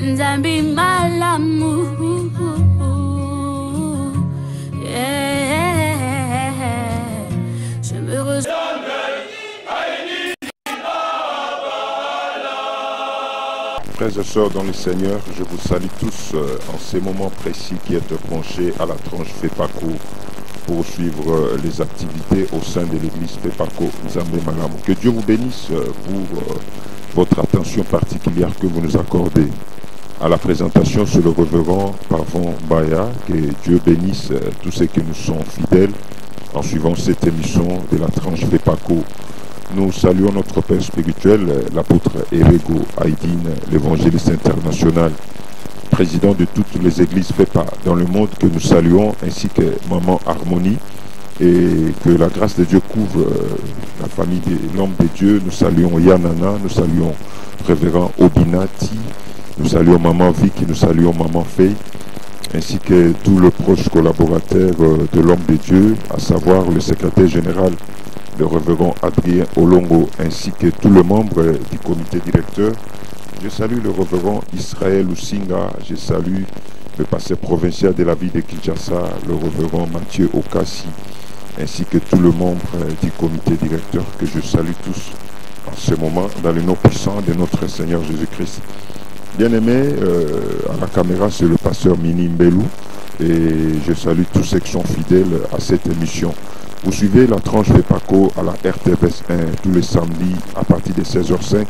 Nzambi malamu. Je me ressens. Frères et sœurs dans le Seigneur, je vous salue tous en ces moments précis qui êtes penchés à la tranche FEPACO pour suivre les activités au sein de l'église FEPACO Nzambe Malamu. Que Dieu vous bénisse pour votre attention particulière que vous nous accordez à la présentation sur le révérend Pavon Baya. Que Dieu bénisse tous ceux qui nous sont fidèles en suivant cette émission de la tranche FEPACO. Nous saluons notre père spirituel, l'apôtre Erego Haïdine, l'évangéliste international, président de toutes les églises FEPA dans le monde, que nous saluons, ainsi que Maman Harmonie, et que la grâce de Dieu couvre la famille de l'homme de Dieu. Nous saluons Yanana, nous saluons révérend Obinati, nous saluons Maman Vicky, nous saluons Maman Faye, ainsi que tout le proche collaborateur de l'homme de Dieu, à savoir le secrétaire général, le révérend Adrien Olongo, ainsi que tous les membres du comité directeur. Je salue le révérend Israël Usinga, je salue le pasteur provincial de la ville de Kinshasa, le révérend Mathieu Okassi, ainsi que tous les membres du comité directeur, que je salue tous en ce moment dans le nom puissant de notre Seigneur Jésus-Christ. Bien-aimé, à la caméra, c'est le pasteur Mini Mbelou, et je salue tous ceux qui sont fidèles à cette émission. Vous suivez la tranche FEPACO à la RTVS 1 tous les samedis à partir de 16h05.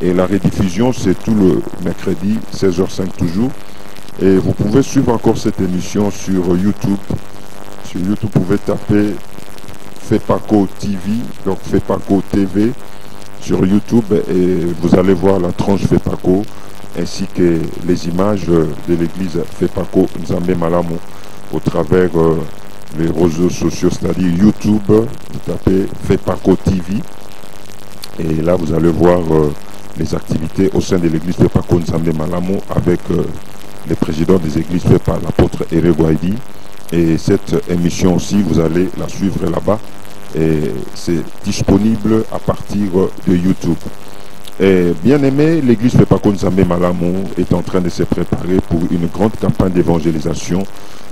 Et la rediffusion, c'est tout le mercredi, 16h05 toujours. Et vous pouvez suivre encore cette émission sur YouTube. Sur YouTube, vous pouvez taper FEPACO TV, donc FEPACO TV sur YouTube. Et vous allez voir la tranche FEPACO, ainsi que les images de l'église FEPACO Nzambe Malamu au travers les réseaux sociaux, c'est-à-dire YouTube. Vous tapez FEPACO TV et là vous allez voir les activités au sein de l'église FEPACO Nzambe Malamu avec le président des églises FEPA, l'apôtre Erego Haïdine. Et cette émission aussi, vous allez la suivre là-bas et c'est disponible à partir de YouTube. Et bien aimé, l'église FEPACO Nzambe Malamu est en train de se préparer pour une grande campagne d'évangélisation.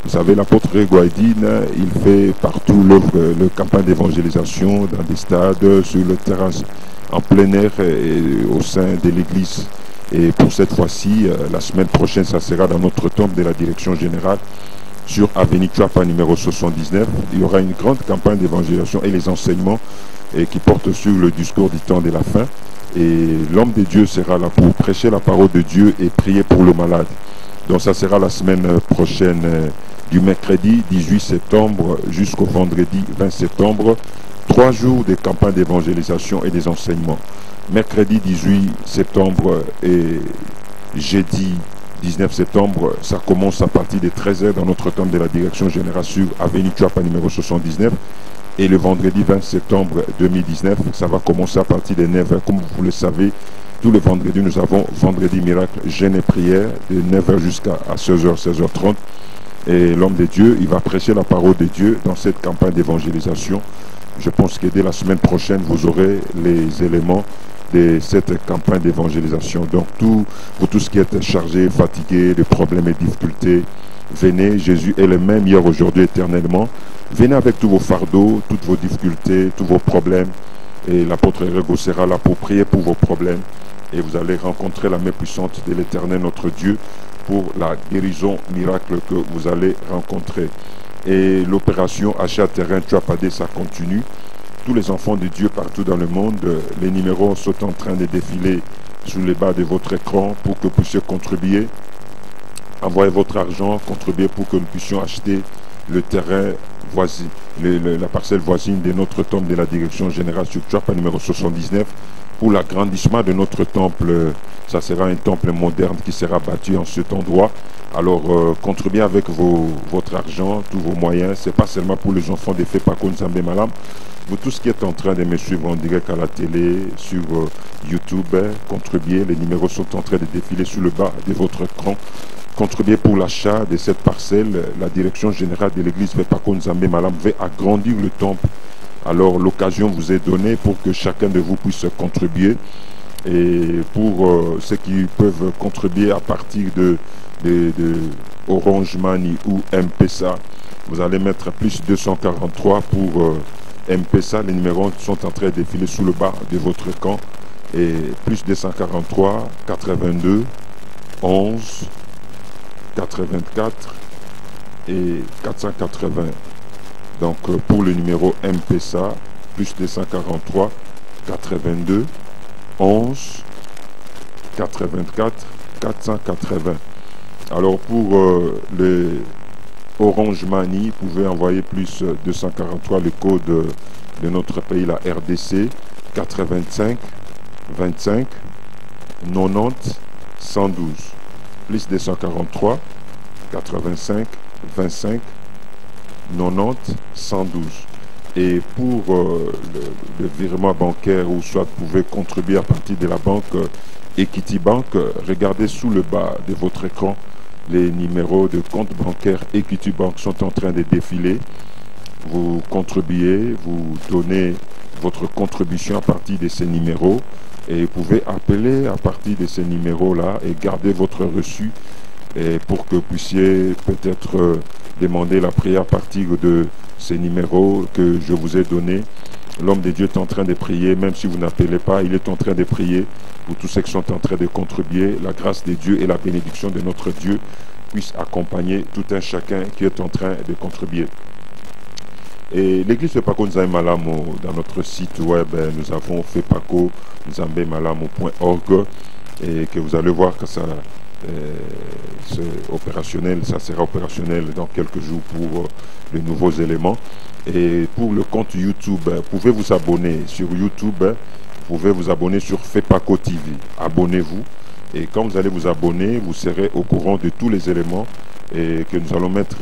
Vous savez, l'apôtre Erego Haïdine, il fait partout le campagne d'évangélisation dans des stades, sur le terrain, en plein air et au sein de l'église. Et pour cette fois-ci, la semaine prochaine, ça sera dans notre temple de la direction générale sur Avenue Chapa numéro 79. Il y aura une grande campagne d'évangélisation et les enseignements qui portent sur le discours du temps de la fin. Et l'homme de Dieu sera là pour prêcher la parole de Dieu et prier pour le malade. Donc ça sera la semaine prochaine, du mercredi 18 septembre jusqu'au vendredi 20 septembre. 3 jours de campagne d'évangélisation et des enseignements. Mercredi 18 septembre et jeudi 19 septembre, ça commence à partir de 13h dans notre temple de la direction générale sur Avenue Chapa numéro 79. Et le vendredi 20 septembre 2019, ça va commencer à partir de 9h. Comme vous le savez, tous les vendredis, nous avons vendredi miracle, jeûne et prière, de 9h jusqu'à 16h, 16h30. Et l'homme de Dieu, il va prêcher la parole de Dieu dans cette campagne d'évangélisation. Je pense que dès la semaine prochaine, vous aurez les éléments de cette campagne d'évangélisation. Donc, pour tous qui êtes chargés, fatigués, de problèmes et difficultés, venez, Jésus est le même hier, aujourd'hui, éternellement. Venez avec tous vos fardeaux, toutes vos difficultés, tous vos problèmes. Et l'apôtre Erego sera là pour prier pour vos problèmes. Et vous allez rencontrer la main puissante de l'Éternel, notre Dieu, pour la guérison miracle que vous allez rencontrer. Et l'opération achat terrain Tuapadé, ça continue. Tous les enfants de Dieu partout dans le monde, les numéros sont en train de défiler sous les bas de votre écran pour que vous puissiez contribuer. Envoyez votre argent, contribuez pour que nous puissions acheter le terrain voisin, la parcelle voisine de notre temple de la direction générale sur Tuapa numéro 79 pour l'agrandissement de notre temple. Ça sera un temple moderne qui sera bâti en cet endroit. Alors contribuez avec votre argent, tous vos moyens. Ce n'est pas seulement pour les enfants de FEPACO Nzambe Malamu. Vous tous qui êtes en train de me suivre en direct à la télé, sur YouTube, contribuez. Les numéros sont en train de défiler sur le bas de votre écran. Contribuez pour l'achat de cette parcelle. La direction générale de l'église FEPACO Nzambe Malamu veut agrandir le temple. Alors l'occasion vous est donnée pour que chacun de vous puisse contribuer. Et pour ceux qui peuvent contribuer à partir de Orange Money ou M-Pesa, vous allez mettre plus 243 pour M-Pesa. Les numéros sont en train de défiler sous le bas de votre écran. Et plus 243, 82, 11, 84 et 480. Donc pour le numéro M-Pesa, plus 243, 82, 11, 84, 480. Alors pour le Orange Money, vous pouvez envoyer plus 243, le code de notre pays, la RDC, 85, 25, 90, 112. Plus 243, 85, 25, 90, 112. Et pour le virement bancaire, ou soit vous pouvez contribuer à partir de la banque Equity Bank, regardez sous le bas de votre écran, les numéros de compte bancaire Equity Bank sont en train de défiler. Vous contribuez, vous donnez votre contribution à partir de ces numéros et vous pouvez appeler à partir de ces numéros-là et garder votre reçu et pour que vous puissiez peut-être demander la prière à partir de ces numéros que je vous ai donnés. L'homme de Dieu est en train de prier, même si vous n'appelez pas, il est en train de prier pour tous ceux qui sont en train de contribuer. La grâce de Dieu et la bénédiction de notre Dieu puissent accompagner tout un chacun qui est en train de contribuer. Et l'église Fepaco Nzambe Malamu, dans notre site web, nous avons Fepaco Nzambe Malamu.org et que vous allez voir que ça c'est opérationnel, ça sera opérationnel dans quelques jours pour les nouveaux éléments. Et pour le compte YouTube, vous pouvez vous abonner sur YouTube, vous pouvez vous abonner sur Fepaco TV. Abonnez-vous et quand vous allez vous abonner, vous serez au courant de tous les éléments et que nous allons mettre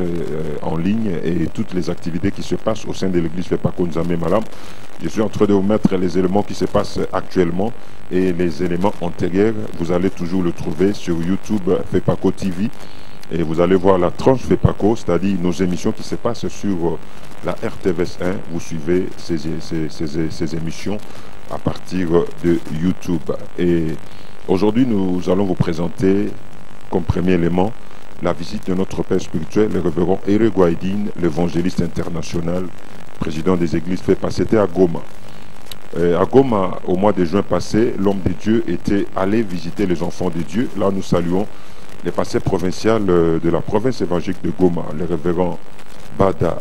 en ligne et toutes les activités qui se passent au sein de l'église Fepaco Nzambe Malamu. Je suis en train de vous mettre les éléments qui se passent actuellement et les éléments antérieurs. Vous allez toujours le trouver sur YouTube Fepaco TV et vous allez voir la tranche Fepaco, c'est-à-dire nos émissions qui se passent sur la RTVS 1. Vous suivez ces émissions à partir de YouTube. Et aujourd'hui, nous allons vous présenter comme premier élément la visite de notre père spirituel, le révérend Erego Aydin, l'évangéliste international, président des églises FEPA. C'était à Goma. À Goma, au mois de juin passé, l'homme de Dieu était allé visiter les enfants de Dieu. Là, nous saluons les pasteurs provinciaux de la province évangélique de Goma, le révérend Bada,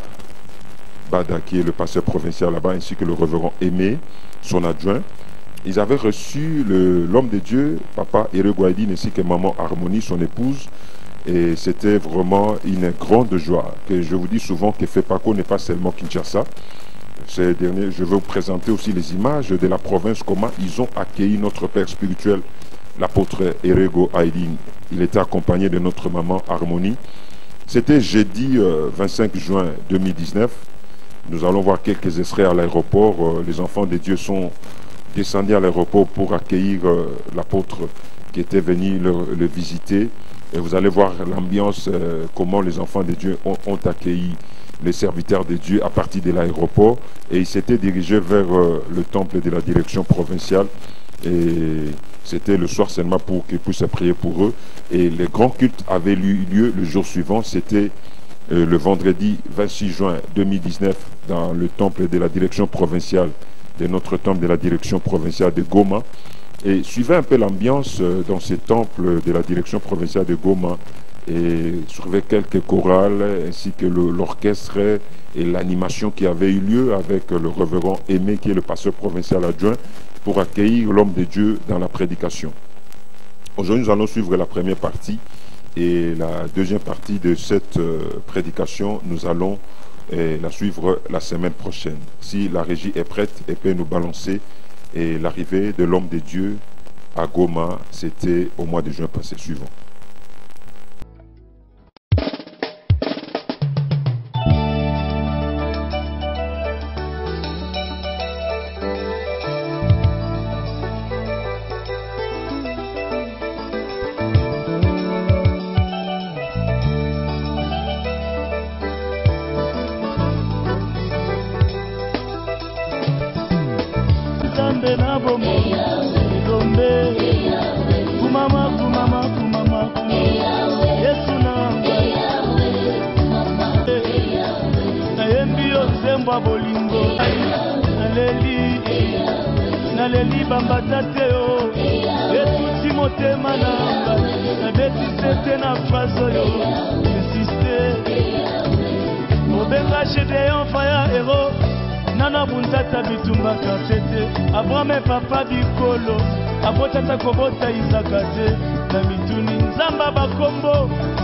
qui est le pasteur provincial là-bas, ainsi que le révérend Aimé, son adjoint. Ils avaient reçu l'homme de Dieu, papa Erego Aydin, ainsi que maman Harmonie, son épouse. Et c'était vraiment une grande joie. Que je vous dis souvent que Fepaco n'est pas seulement Kinshasa. Ces derniers, je vais vous présenter aussi les images de la province, comment ils ont accueilli notre père spirituel, l'apôtre Erego Aydin. Il était accompagné de notre maman Harmonie. C'était jeudi 25 juin 2019. Nous allons voir quelques extraits à l'aéroport. Les enfants de Dieu sont descendus à l'aéroport pour accueillir l'apôtre qui était venu le visiter. Et vous allez voir l'ambiance, comment les enfants de Dieu ont accueilli les serviteurs de Dieu à partir de l'aéroport. Et ils s'étaient dirigés vers le temple de la direction provinciale. Et c'était le soir seulement pour qu'ils puissent prier pour eux. Et les grands cultes avaient eu lieu le jour suivant. C'était le vendredi 26 juin 2019 dans le temple de la direction provinciale, de notre temple de la direction provinciale de Goma. Et suivez un peu l'ambiance dans ces temples de la direction provinciale de Goma et suivez quelques chorales ainsi que l'orchestre et l'animation qui avait eu lieu avec le révérend Aimé qui est le pasteur provincial adjoint pour accueillir l'homme de Dieu dans la prédication. Aujourd'hui, nous allons suivre la première partie et la deuxième partie de cette prédication, nous allons la suivre la semaine prochaine. Si la régie est prête et peut nous balancer. Et l'arrivée de l'homme de Dieu à Goma, c'était au mois de juin passé suivant. Nzambe na bomo nzombe kumama kumama kumama Yesu nanga nayembi yo nzembo bolingo naleli bambata te yo etuti motema nanga nabetise te na phrase oyo insiste obenga Gédéon faya hero nana buntata bitumba kartete Abraham papa bikolo abotata kobota Isaka te na mituni nzamba bakombo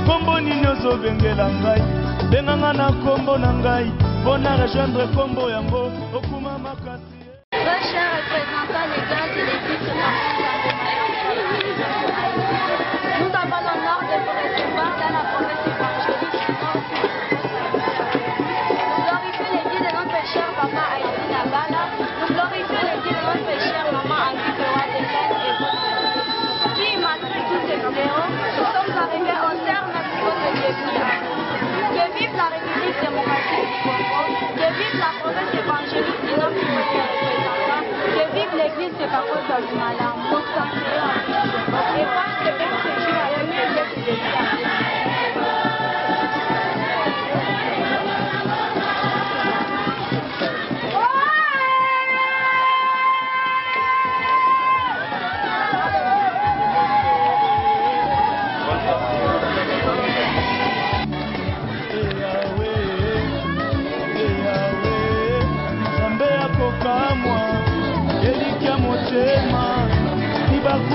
kombo nini ozobengela ngai benganga na kombo na ngai bona rejoindre kombo yango okuma makasi. Très cher représentant légal de l'église nous avons l'honneur de vous recevoir dans la promesse évangélique. Nous glorifions l'église de notre cher papa Haïti Nabala. Nous glorifions l'église de notre cher maman Angie Pewa de Laine et votre qui malgré toutes ces vidéos, nous sommes arrivés au terme de votre l'église. Que vive la République démocratique du Congo, que vive la promesse évangélique de notre représentant, que vive l'église de Papa Zazumala, nous sanctuons en Christ. Et parce que même ce jour avec le peuple de Dieu.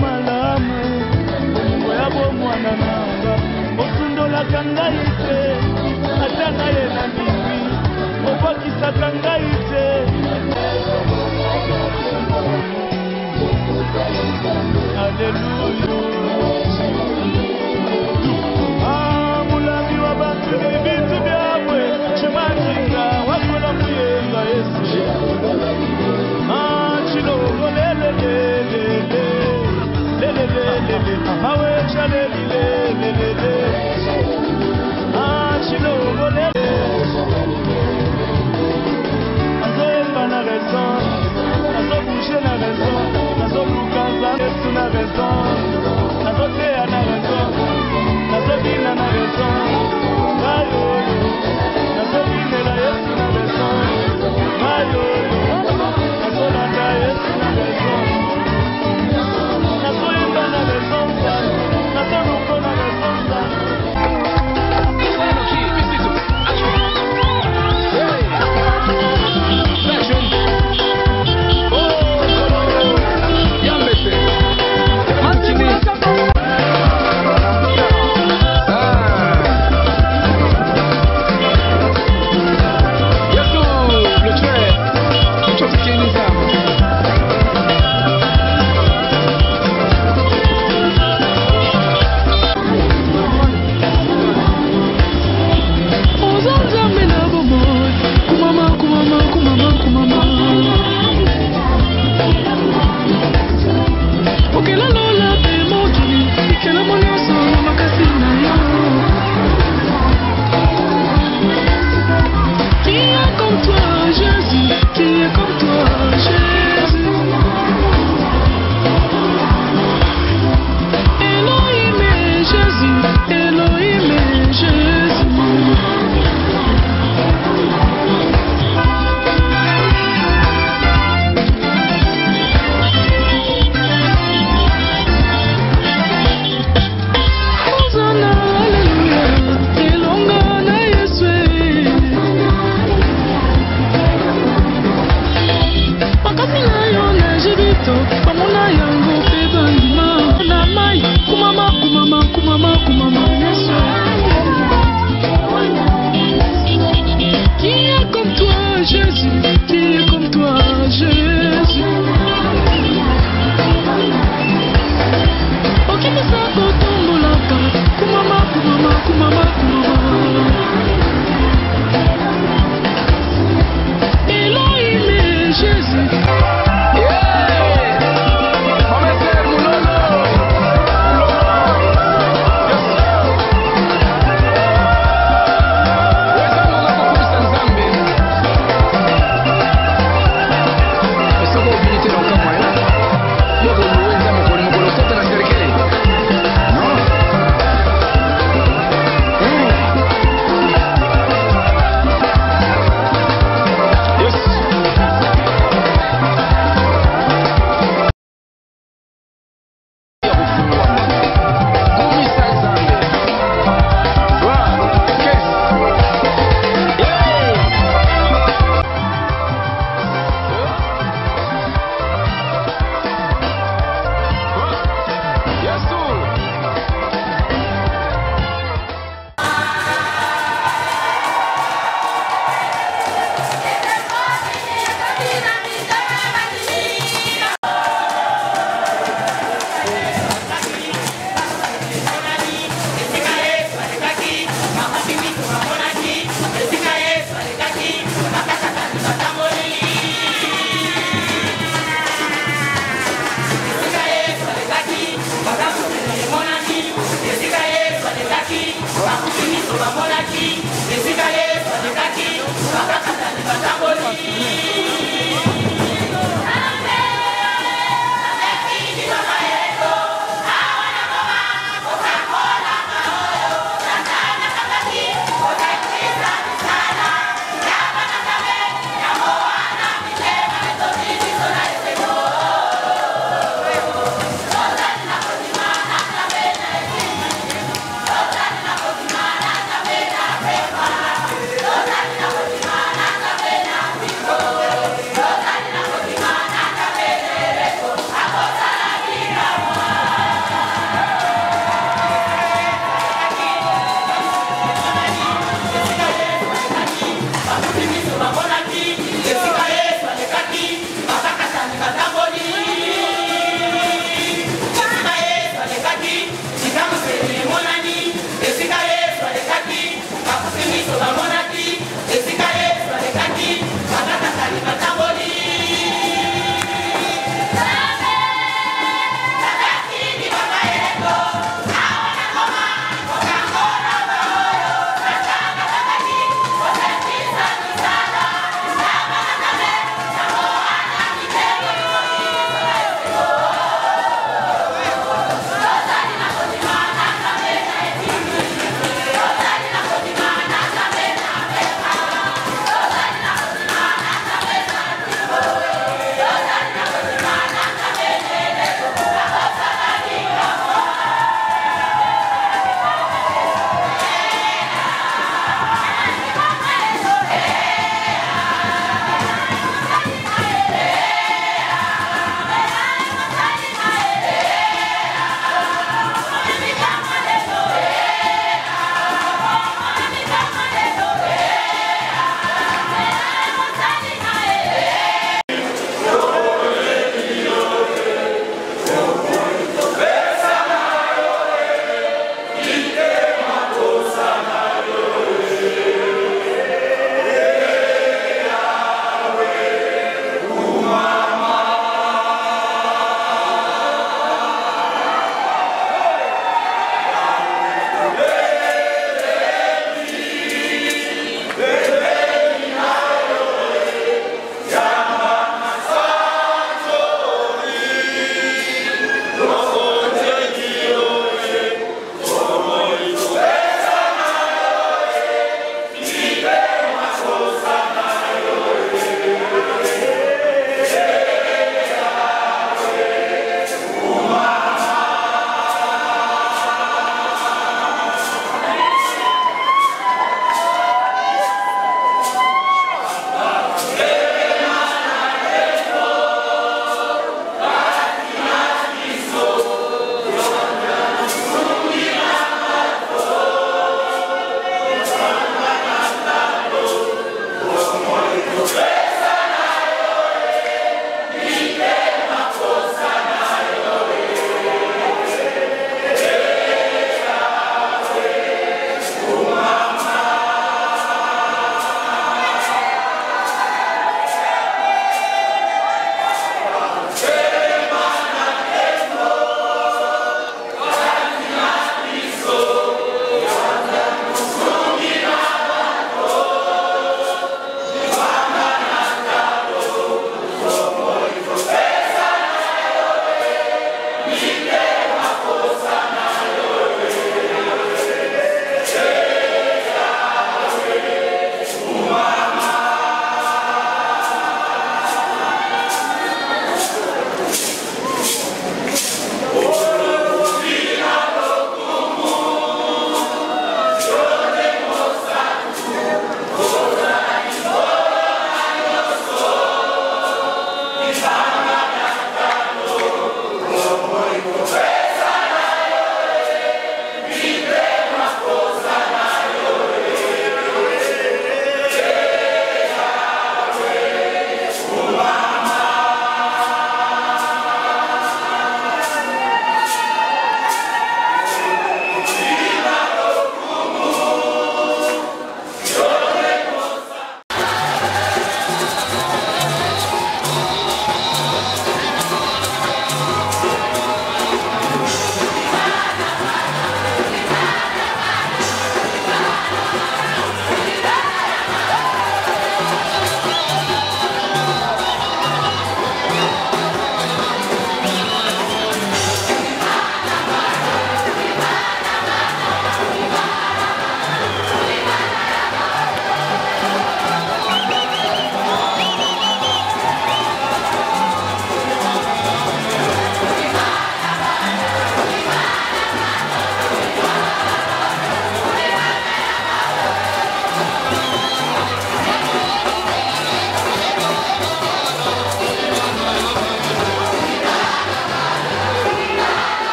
Malamu olingo ya bomwana nanga osundolaka ngai te ata naye na mimi obakisaka ngai te aleluya mulami wa bantu bitu byabwe chimakinga wakola muyenga Yesu chilongo lelelelele awe chalelelelele chilongo lele azoyemba na raison azobouge na raison azolukaza Yesu na raison azoteya na raison azobina na raison ngayoyo azobinela Yesu na raison ngayoyo azolanda Yesu na raison nazoyemba na raison nazoluko na raison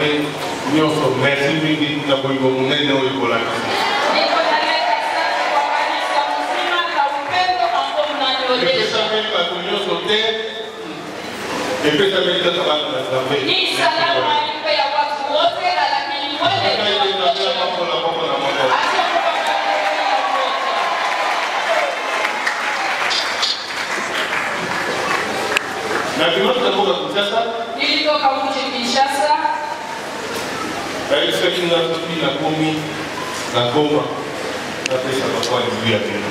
Amen. Nyonso merci mingi na bolingo munene oyo kolakisa. Epesa meli bato nyonso te. Epesa meli tata bana na Nzambe. Na dimanche nakoka Kinshasa. Nilitoka mji Kinshasa. Kaisaki na tupi na komi na Goma. Na pesa kwa juu ya tena.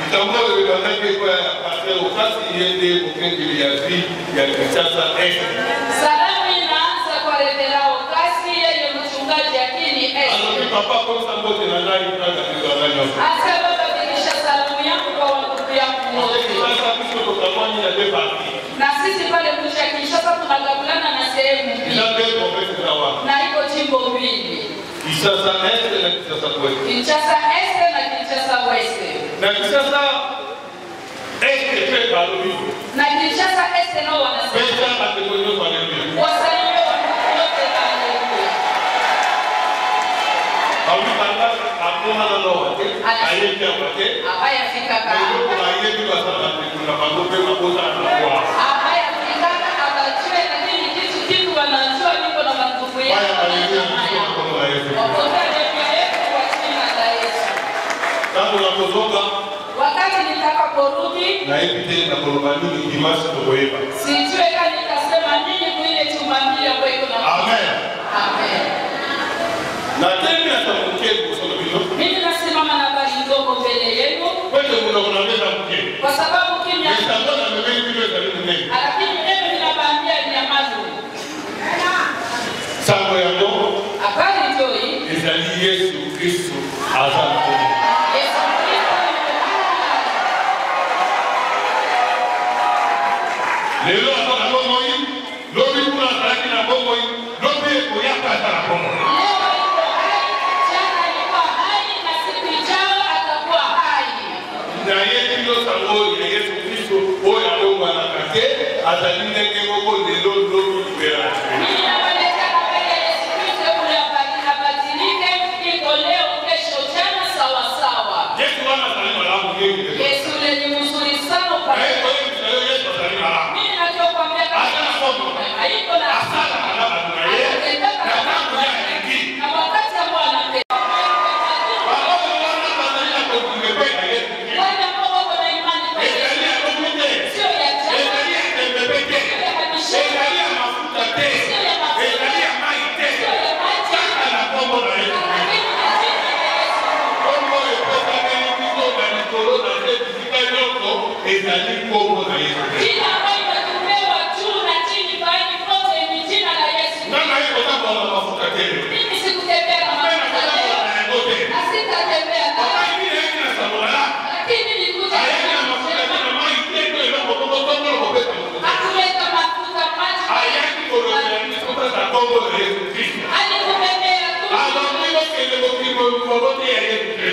Nitaomba wewe kwa pastor ukasi iende kukengili ya zi ya Kinshasa Est. Salamu inaanza kwa Reverend Okasi yeye mchungaji akini Est. Alors papa comme ça mbote na ndani kaka ndio asema badilisha salamu yangu kwa watu yangu wote. Sasa kisho tukamwani na debati. Na sisi pale mji Kinshasa tunagabulana na sehemu mbili. Na iko jimbo mbili. Kinshasa Est na Kinshasa West. Kinshasa Est na Kinshasa West. Na Kinshasa Est pe balobi. Na Kinshasa Est no wanasema. Pesa batekonyo balobi. Wasalio wote balobi. Awi banda akoma na lote. Ayeke apate. Abaya fika ka. Ndio ayeke basaba kuna bagope makosa na kwa. Abaya fika abachwe lakini kitu wanajua niko na nguvu yao. Baya balezi kwa Yesu. Tangu napotoka wakati nitakaporudi na hivi tena na korobani dimanche tokoeba. Sijue kama nitasema nini kuile chumba mbili ambayo iko na. Amen. Amen. Na tena atamuke kusoma bilo. Mimi nasimama na habari ndogo mbele yenu. Wewe unaweza mke. Kwa sababu kimya. Nitaona mimi bila karibu nini. Lakini mimi ninabaambia ni amazo. Sango ya ndogo. Habari ndio hii. Ezali Yesu Kristo azali. Yesu Kristo. Lelo na bongo hii, lobi kuna saraki na bongo hii, lobi kuyaka sana bongo. Leo iko hai, jana alikuwa hai na siku ijayo atakuwa hai. Na yeye ndio sango ya Yesu Kristo, oya bongo na kake, azali ndenge bongo lelo lobi kubera. Mimi nawaletea habari ya Yesu Kristo kule abadilike, iko leo kesho jana sawa sawa. Yesu wana salima langu nyingi. Yesu ni mzuri sana kwa Yesu Yesu salima langu. mimi najua kwambia haiko na asala kana na yeye. Na wakati ambao anapenda. Wale ambao wako na imani kwa Yesu. Sio ya jana. Jina ambayo inatupewa juu na chini pahali pote ni jina la Yesu. Mimi sikutembea na mafuta leo. Na sitatembea na. Lakini nilikuja hakuleta mafuta maji. Alikubebea tu.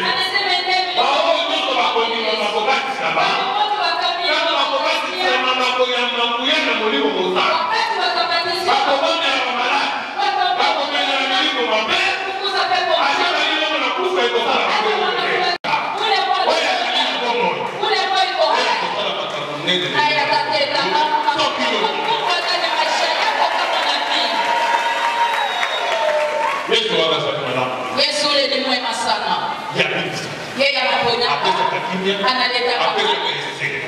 Anasema ndeme. Wakati wakabatizwa. Yesu ule ni mwema sana. Yeye anaponya,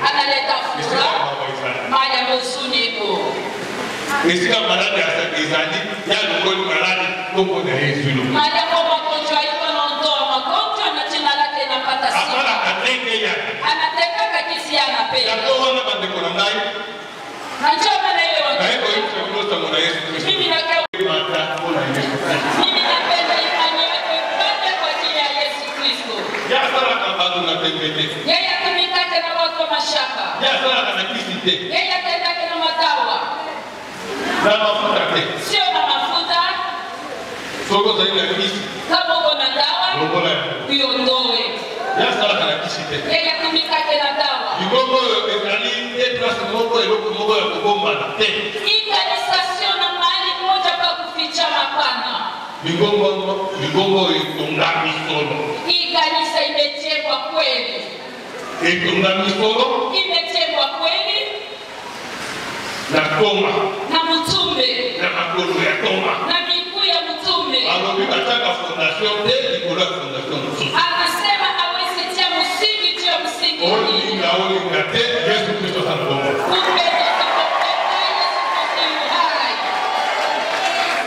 analeta furaha, maya huzuni iko. Esika malade ezali ya lokoli malade kombo na Yesu. Maya kwa magonjwa iko naondoa magonjwa na jina lake linapata sifa. Akala katenge ya. Anateka kisi anapenda. Ya kwa wana bandeko na ngai. Na njoo maana ile Na hiyo hiyo ndio mwana Yesu Kristo. mimi napenda imani yako ipande kwa ajili ya Yesu Kristo. Ya sala kabado na pembete. Yeye atumikake na watu wa mashaka. Ya sala kana kisite. Yeye atendake na madawa. Na mafuta te. Sio na mafuta. Soko zaidi ya kisi. Kama uko na dawa, Robola. uiondoe. Ya sala kana kisite. Yeye atumikake na dawa. Igongo ezali place moko eloko moko ya kobombana te. Hii kanisa sio na mahali moja pa kuficha mapana. Migongo itungami solo. Hii kanisa imejengwa kweli. Itungami solo. Imejengwa kweli. Na toma. Na mtume. Na makolo ya toma. Na miguu ya mtume. Alobikataka fondation te ikola fondation mosusu. Anasema hawezi tia msingi juu ya msingi. Olinga te Yesu Kristo sana bongo.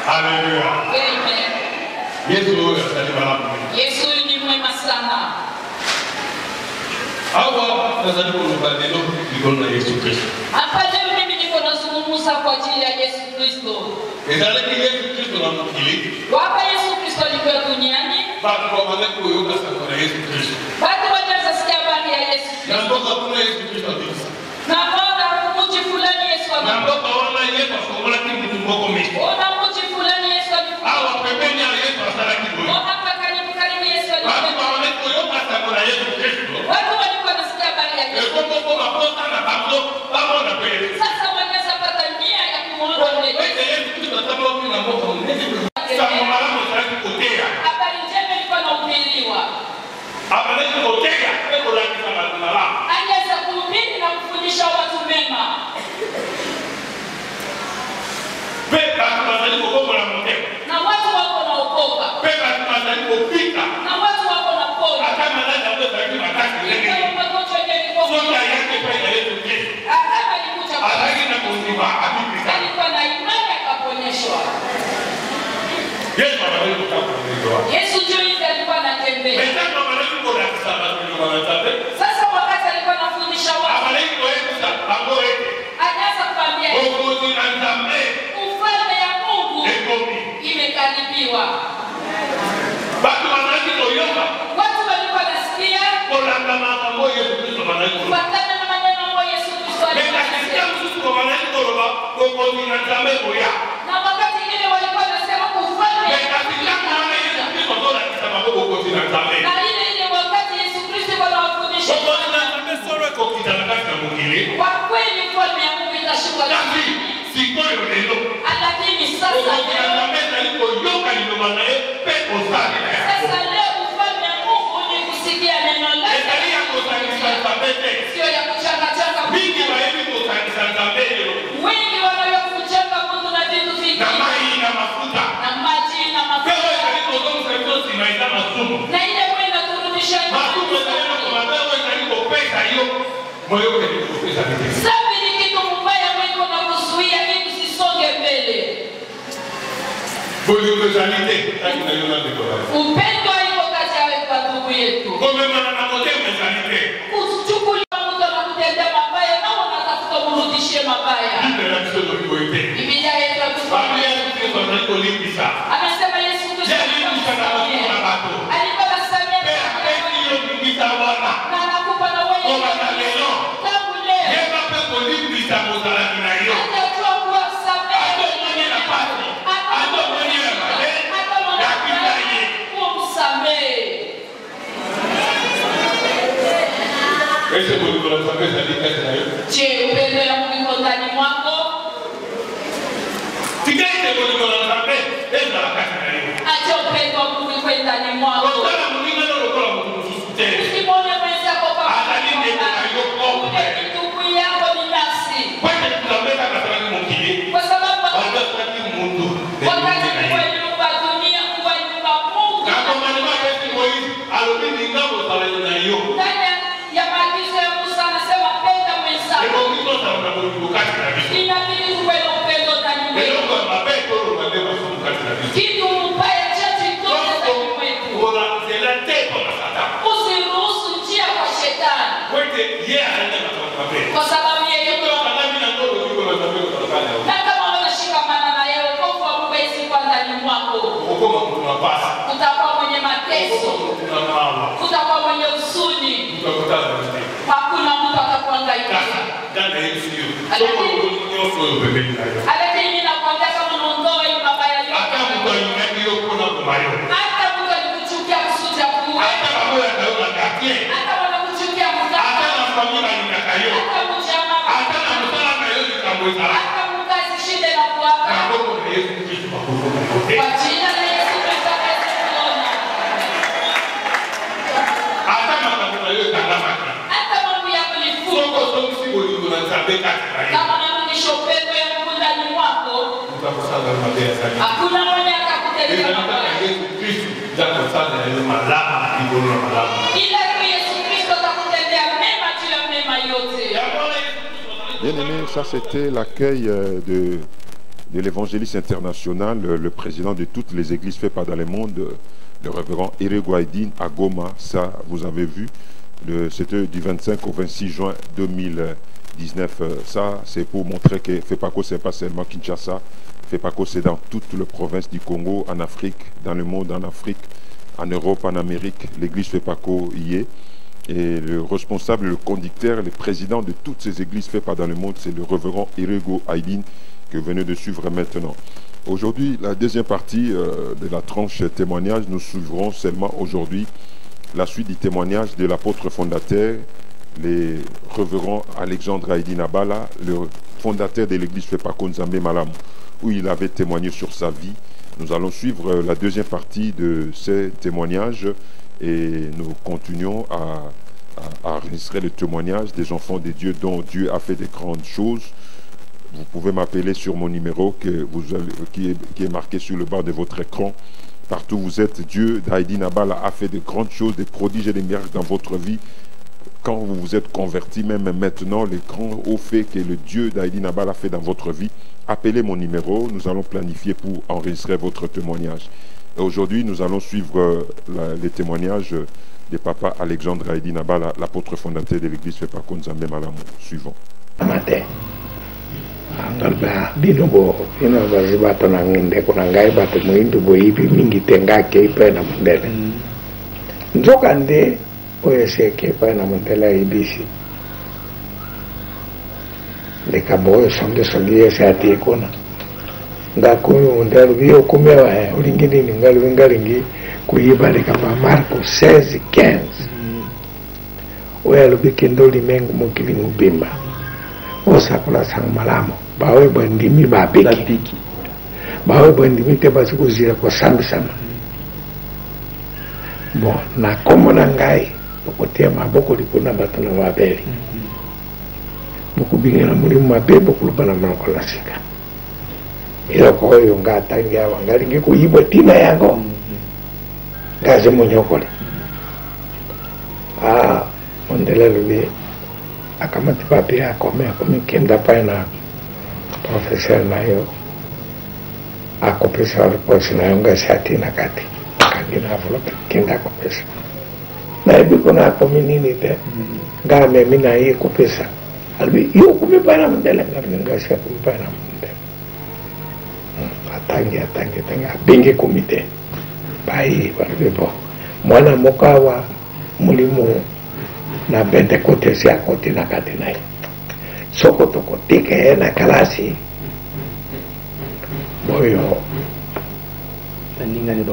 Haleluya. Amen. Yesu huyo asalimu. Yesu ni mwema sana. Hawa nazali kulubadilo liko na Yesu Kristo. Hapa leo mimi niko nazungumza kwa ajili ya Yesu Kristo. Ezalaki Yesu Kristo na mukili. Wapa Yesu Kristo alikuwa duniani. Batu kwa maneko kuyoka sana na Yesu Kristo. Watu wanaweza sikia habari ya Yesu Kristo. Na mboka kuna Yesu Kristo kabisa. Na mbona mji fulani Yesu Na mboka wana Yesu asomola kitu mboko mimi. Ona mji fulani Yesu alikuwa. Hawa pembeni ya Yesu asalaki boyo. Ona hapa karibu Yesu alikuwa. Watu kwa maneko kuyoka sana na Yesu Kristo. Watu walikuwa nasikia habari ya Yesu. Eko maposa na babo na pele. Sasa wanaweza pata nia ya kumuona Wewe Yesu Kristo atamwa mimi na mboka mnene. Sasa malamu zaki kutea. habari njema ilikuwa inahubiriwa. Abaleki kutea eko la kisa malamu. Angeweza kuhubiri na kufundisha watu mema. Pepa tunazali kukombola mtego. Na watu wako naokoka. Pepa tunazali kupika. Na watu wako na pole. Hata malaika wewe zaki mataki Ndio leo. magonjwa yalikuwa Soka yake pale Yesu Kristo. hata alikuja Alaki na kuziba hadithi sana. alikuwa na imani akaponyeshwa. Yesu anaweza kukuongoza. Yesu ndio hivi alikuwa anatembea. Petro malaika kwa kusaba kwa wanatabe. Sasa wakati alikuwa anafundisha watu, Malaika wetu sababu yake. alianza kuambia Mungu ni nzambe. ufalme ya Mungu Ekomi. imekaribiwa. Batu wanaki toyoka. Watu walikuwa nasikia Kwa kama mambo Yesu Kristo malaika. kufuatana na maneno ambayo Yesu Kristo Nenda alisema. kisikia msusu kwa malaika roba. Mungu ni nzambe moya. Na wakati ile walikuwa wanasema ufalme Nenda kisikia mwana Yesu Kristo ndola kisema Mungu ni nzambe. na ile wakati Yesu Kristo anawafundisha Mungu ni nzambe sore kwa kitangaza na mwingine. kwa kweli ufalme ya Mungu itashuka Kasi sikoyo lelo. lakini sasa sasa leo ufalme ya Mungu ni kusikia neno lake, sio ya kuchanga wengi wanaweza kuchanga Mungu na vitu vingi na maji na mafuta na ile kwenda kurudisha safi ni kitu mbaya mwiko na kuzuia kitu sisonge mbele. Upendo iko kati ya kwa ndugu yetu. Usichukulie mtu anakutendea mabaya na unatafuta kurudishie mabaya. Biblia yetu amesema Yesu Kristo alikuwa anasamehe na anakupa na wewe tangu leo. Anajua kuwasamehe. Kumsamehe. Je, upendo ya Mungu iko ndani mwako? Acha upendo wa Mungu iko ndani mwako. Usimwone mwenzako kama ndugu yako binafsi. Kwa sababu wakati kwa nyumba dunia kwa nyumba Mungu. Ndani ya maagizo ya Musa anasema penda mwenzako. Inabidi tuwe na upendo ndani mwetu. Kitu mbaya chache toka ndani mwetu. Usiruhusu njia kwa shetani. Kwa sababu yeye na kama unashikamana na yeye wokovu wa Mungu isipo ndani mwako. Utakuwa mwenye mateso. Utakuwa mwenye huzuni. Hakuna mtu atakuangaikia. Lakini nakwambia kama unaondoa hiyo mabaya yote. Hata mtu alikuchukia kusudi ya kuua. Hata wanakuchukia mtaka. Hata mjamaa. hakuna mwenye atakutendea mabaya. Ila Yesu Kristo atakutendea mema juu ya mema yote. Bien aimé, ça c'était l'accueil de l'évangéliste international, le président de toutes les églises faites par dans le monde, le révérend Irego Aydin à Goma. Ça, vous avez vu, c'était du 25 au 26 juin 2019. Ça, c'est pour montrer que FEPACO, ce n'est pas seulement Kinshasa. FEPACO, c'est dans toutes les provinces du Congo, en Afrique, dans le monde, en Afrique, en Europe, en Amérique. L'église FEPACO y est. Et le responsable, le conducteur, le président de toutes ces églises faites par dans le monde, c'est le révérend Irego Aydin que vous venez de suivre maintenant. Aujourd'hui, la deuxième partie de la tranche témoignage, nous suivrons seulement aujourd'hui la suite du témoignage de l'apôtre fondateur, le révérend Alexandre Aydin Abala, le fondateur de l'église FEPACO Nzambe Malamu, où il avait témoigné sur sa vie. Nous allons suivre la deuxième partie de ces témoignages et nous continuons à enregistrer le témoignage des enfants de Dieu dont Dieu a fait de grandes choses. Vous pouvez m'appeler sur mon numéro qui est marqué sur le bas de votre écran. Partout où vous êtes, Dieu d'Aydin Abala a fait de grandes choses, des prodiges et des miracles dans votre vie. Quand vous vous êtes converti, même maintenant, les grands hauts faits que le Dieu d'Aydin Abala a fait dans votre vie, appelez mon numéro, nous allons planifier pour enregistrer votre témoignage. Aujourd'hui, nous allons suivre les témoignages de papa Alexandre Aydin Abala, l'apôtre fondateur de l'église FEPACO Nzambe Malamu. Suivant. Ngalba binobo ina bazibato na nginde kuna ngai bato muindu boibi mingi tengake ipa na mundele nzoka nde oyeseke ipa na mundele ibisi leka boyo songe yese ati kona ngakuyo mundele biyo kumewa ulingini ngalingi kuiba leka pa Marko 16:15 oya lubikendo limengu mukili mubimba osakula sang malamo bawe bandimi bapiki bawe bandimi te bazikuzira kwa sambi sama bon na komo na ngai bokotia maboko likuna bato na babeli bokubingela mulimu mabe bokulubana manoko la sika ila kwa oyo ngatangi awa ngalingi kuyiba tina yango ngaze munyokole mondele lubi akamati papi akome kenda paina professeur nayo akopesa reposi nayo ngasati nakati kangina avolope kenda kopesa na ibiko na akomi nini te ngame mina hii kopesa albi yo kumi paina mndele ngasi kumi paina mndele atangi bingi komite bai barbibo mwana mokawa mulimu na Pentecote si akoti na kati naye soko toko tike na kalasi boyo baningani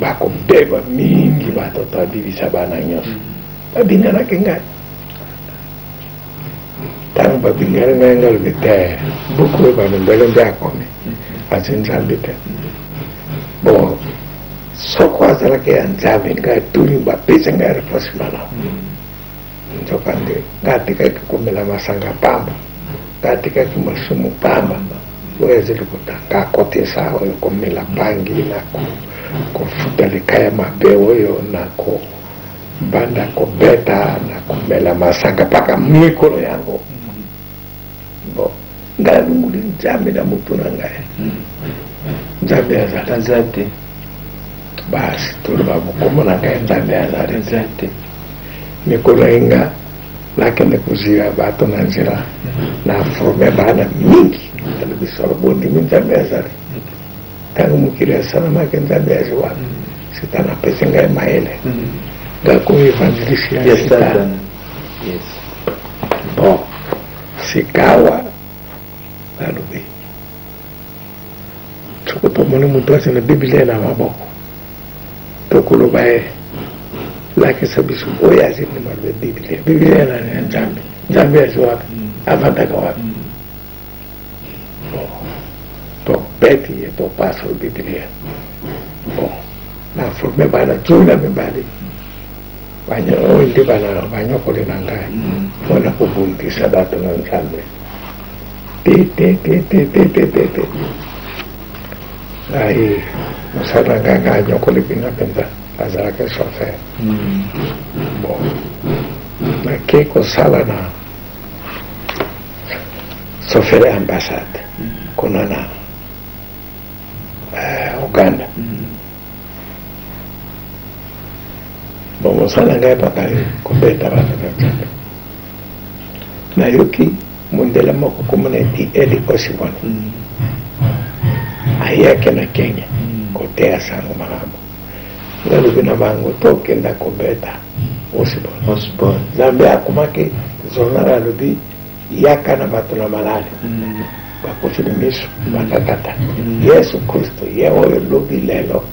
bakobeba mingi batoto abibisa bana nyonso babingana kengai ntango babingana ngai ngalobi te buku oyo bamindele nde akomi asi nzambe te bon soko azalaki ya nzambe ngai tuli bapesa ngai reposi malamu nzokande ngatikaki kumela masanga pamba ngatikaki masumu pamba oyezili kutanga akotesa oyo kumela pangi na kufuta likaya mabe oyo na kubanda kubeta na kumela masanga paka mikolo yango bo ngalunguli nzambe na mutu na ngai nzambe azate basi tuli babukomo na ngai nzambe azate mikolo inga lakini kuzira bato na nzira na forme bana mingi talibisoro bondi minzambe azari tangu mukile sana make nzambe aziwa sitana pesenga maele ngako evangelisi ya sitana bon sikawa nalubi tukuto mone mutu asina biblia na maboko tokulubae laki sabisu oya zini marbe Biblia na nzambe aziwapi avantaka wapi to beti ye to paso Biblia na forme bana tuna mibali banya oindi bana banyokole na ngai wana kubuntisa bato na nzambe te Aí, mosala nganga nyokole pinga penza, azala ke chauffeur. Bon, na ke ko sala na chauffeur ambassade, konana Uganda. Bon, mosala ngai pakali kubeta bana bakati. Na yoki mundela moko komuniti eli osibona. Ayake na Kenya kotea sangu marabo ngalo bina bango toke nda kobeta osibon zambe akumake zonara lobi yaka na batu na malale bakufili misu bakakata Yesu Kristo yewe lobi lelo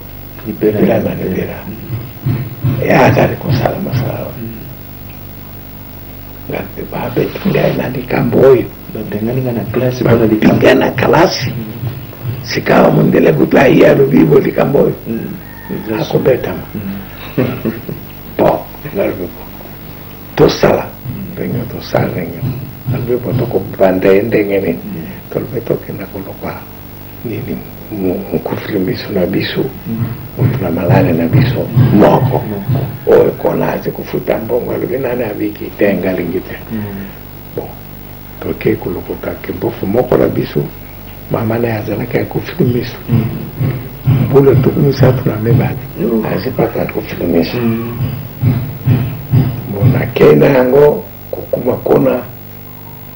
nipela na nibira ya atari kusala masala ngapi babe tunga na dikamboyo ndengani na klasi bana dikambana klasi sikawa mundele kutwa iya lubibo likamboyo akobetama po nalbibo tosala renyo tosala renyo nalbibo toko bande ndengene tolbeto kenda kolokwa nini mukufilimbisa na biso mutuna malale na biso moko oyo konaze kufuta mbongo alubinane abiki tenga lingite bon toke kolokoka kembofu moko na biso mama na azalaka ya kofilmisa bule tukumisa tuna mebali azipaka kofilmisa bona kena yango kukuma kona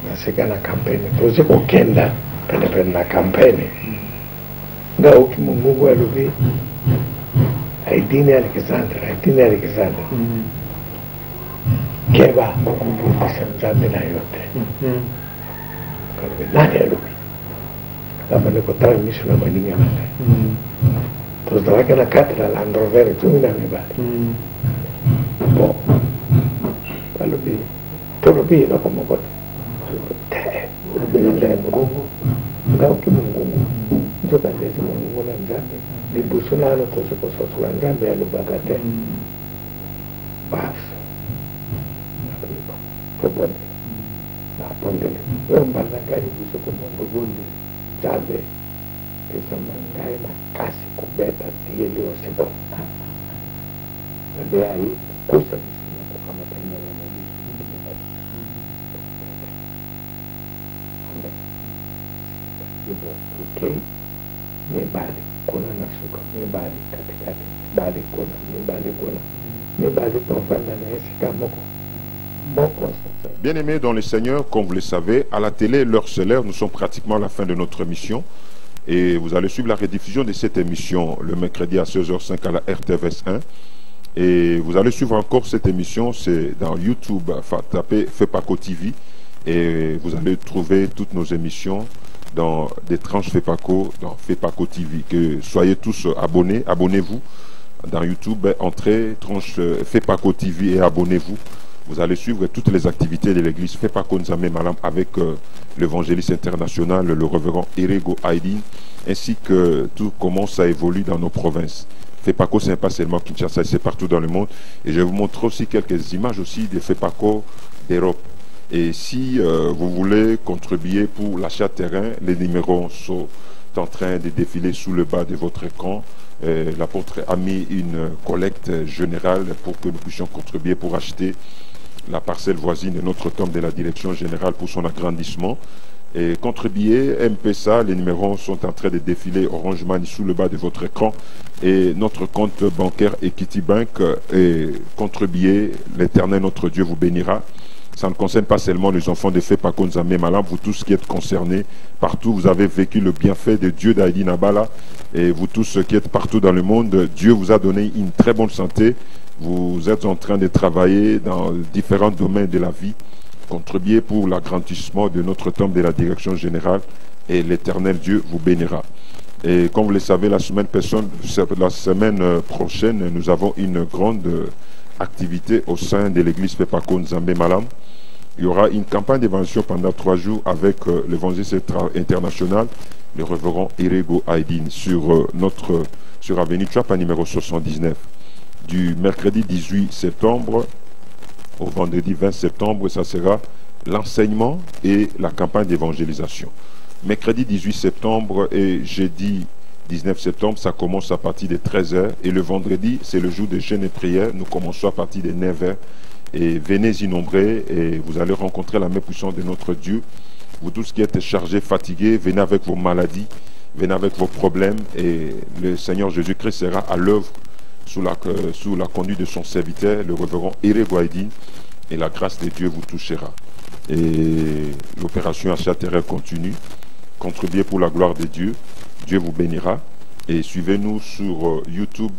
nasika na kampeni tozi kokenda pene na kampeni nga uki mungu alubi Aidini Alexander keba kukumbukisa mzambi na yote kalubi nani alubi kama niko tara misu na maninga manda tuzawake na katra Land Rover tumi na mibali bo kalubi tulubi lako mokota kalubi te ulubi nile mungu nga uki mungu njoka ndezi mungu na mzambi libusu nalo tuziko la ngambe ya lubagate basi nakulipa pobone na pondele mbala gari busu mungu gundi jabe kisa mangai na kasi kubeta tiyeli osibo nde ayi kusa bisuna kama tena na mbisu okay mibali kuna nasuka mibali katikati bali kuna mibali profanda na esika moko. Bien-aimés dans le Seigneur, comme vous le savez, à la télé, l'heure c'est l'heure, nous sommes pratiquement à la fin de notre émission. Et vous allez suivre la rediffusion de cette émission le mercredi à 16h05 à la RTVS 1. Et vous allez suivre encore cette émission, c'est dans YouTube, enfin, tapez FEPACO TV. Et vous allez trouver toutes nos émissions dans des tranches FEPACO, dans FEPACO TV. Que soyez tous abonnés, abonnez-vous dans YouTube, entrez, tranche FEPACO TV et abonnez-vous. Vous allez suivre toutes les activités de l'église FEPACO Nzambe Malam avec l'évangéliste international, le révérend Irego Aidin, ainsi que tout comment ça évolue dans nos provinces. FEPACO, ce n'est pas seulement Kinshasa, c'est partout dans le monde. Et je vais vous montrer aussi quelques images aussi de FEPACO d'Europe. Et si vous voulez contribuer pour l'achat de terrain, les numéros sont en train de défiler sous le bas de votre écran. L'apôtre a mis une collecte générale pour que nous puissions contribuer pour acheter la parcelle voisine de notre tombe de la direction générale pour son agrandissement. Et contribuer, MPSA, les numéros sont en train de défiler Orange Money sous le bas de votre écran. Et notre compte bancaire Equity Bank, et contribuer, l'Éternel notre Dieu vous bénira. Ça ne concerne pas seulement les enfants de FEPACO Nzambe Malam, vous tous qui êtes concernés, partout vous avez vécu le bienfait de Dieu d'Aidin Abala, et vous tous qui êtes partout dans le monde, Dieu vous a donné une très bonne santé, vous êtes en train de travailler dans différents domaines de la vie, contribuez pour l'agrandissement de notre tombe de la direction générale, et l'Éternel Dieu vous bénira. Et comme vous le savez, la semaine prochaine, nous avons une grande activité au sein de l'église FEPACO Nzambe Malam. Il y aura une campagne d'évangélisation pendant 3 jours avec l'évangéliste international, le révérend Irego Aidin, sur avenue Chapa numéro 79. Du mercredi 18 septembre au vendredi 20 septembre, ça sera l'enseignement et la campagne d'évangélisation. Mercredi 18 septembre et jeudi 19 septembre, ça commence à partir des 13h. Et le vendredi, c'est le jour de jeûne et prière. Nous commençons à partir des 9h. Et venez y nombreux et vous allez rencontrer la main puissante de notre Dieu. Vous tous qui êtes chargés, fatigués, venez avec vos maladies, venez avec vos problèmes. Et le Seigneur Jésus-Christ sera à l'œuvre sous la conduite de son serviteur, le révérend Ere Guaidin. Et la grâce de Dieu vous touchera. Et l'opération Achat Terre continue. Contribuez pour la gloire de Dieu. Dieu vous bénira. Et suivez-nous sur YouTube,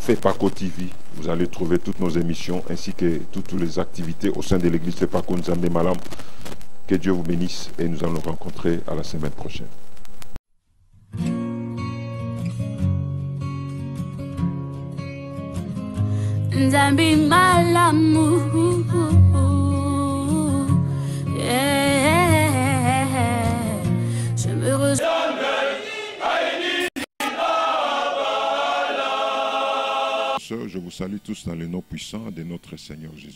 FEPACO TV. Vous allez trouver toutes nos émissions ainsi que toutes les activités au sein de l'église FEPACO Nzambe Malam. Que Dieu vous bénisse et nous allons nous rencontrer à la semaine prochaine. Nzambe Malamu, je me ressens. Je vous salue tous dans le nom puissant de notre Seigneur Jésus.